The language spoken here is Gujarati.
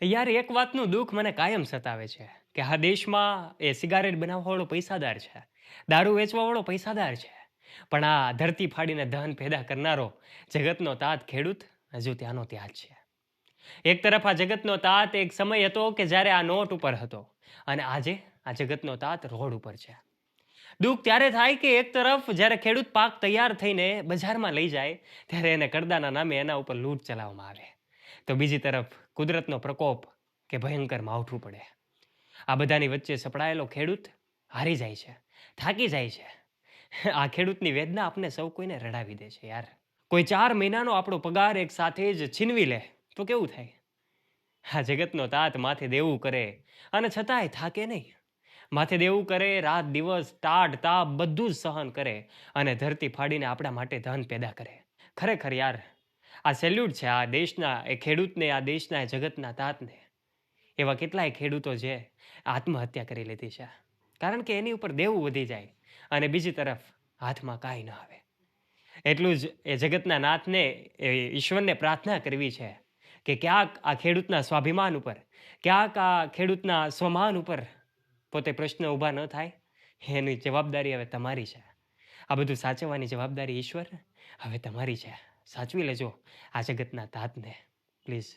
યાર, એક વાતનું દુઃખ મને કાયમ સતાવે છે કે આ દેશમાં એ સિગારેટ બનાવવાવાળો પૈસાદાર છે, દારૂ વેચવાવાળો પૈસાદાર છે, પણ આ ધરતી ફાડીને ધન પેદા કરનારો જગતનો તાત ખેડૂત હજુ ત્યાંનો ત્યાં જ છે. એક તરફ આ જગતનો તાત એક સમય હતો કે જ્યારે આ નોટ ઉપર હતો, અને આજે આ જગતનો તાત રોડ ઉપર છે. દુઃખ ત્યારે થાય કે એક તરફ જ્યારે ખેડૂત પાક તૈયાર થઈને બજારમાં લઈ જાય, ત્યારે એને કરદાના નામે એના ઉપર લૂંટ ચલાવવામાં આવે. તો બીજી તરફ કુદરતનો પ્રકોપ કે ભયંકર માવઠું પડે. આ બધાની વચ્ચે સપડાયેલો ખેડૂત હારી જાય છે, થાકી જાય છે. આ ખેડૂતની વેદના આપણે સૌ કોઈને રડાવી દે છે યાર. કોઈ 4 મહિનાનો આપણો પગાર એક સાથે જ છીનવી લે તો કેવું થાય? આ જગતનો તાત માથે દેવું કરે અને છતાંય થાકે નહીં. માથે દેવું કરે, રાત દિવસ ટાઢ તાપ બધું જ સહન કરે અને ધરતી ફાડીને આપણા માટે ધન પેદા કરે. ખરેખર યાર, આ સેલ્યુટ છે આ દેશના એ ખેડૂતને, આ દેશના એ જગતના તાતને. એવા કેટલાય ખેડૂતો છે આત્મહત્યા કરી લીધી છે, કારણ કે એની ઉપર દેવું વધી જાય અને બીજી તરફ હાથમાં કાંઈ ન આવે. એટલું જ એ જગતના નાથને, એ ઈશ્વરને પ્રાર્થના કરવી છે કે ક્યાંક આ ખેડૂતના સ્વાભિમાન ઉપર, ક્યાંક આ ખેડૂતના સ્વમાન ઉપર પોતે પ્રશ્ન ઊભા ન થાય. એની જવાબદારી હવે તમારી છે. આ બધું સાચવવાની જવાબદારી ઈશ્વર હવે તમારી છે. સાચવી લેજો આ જગતના તાતને, પ્લીઝ.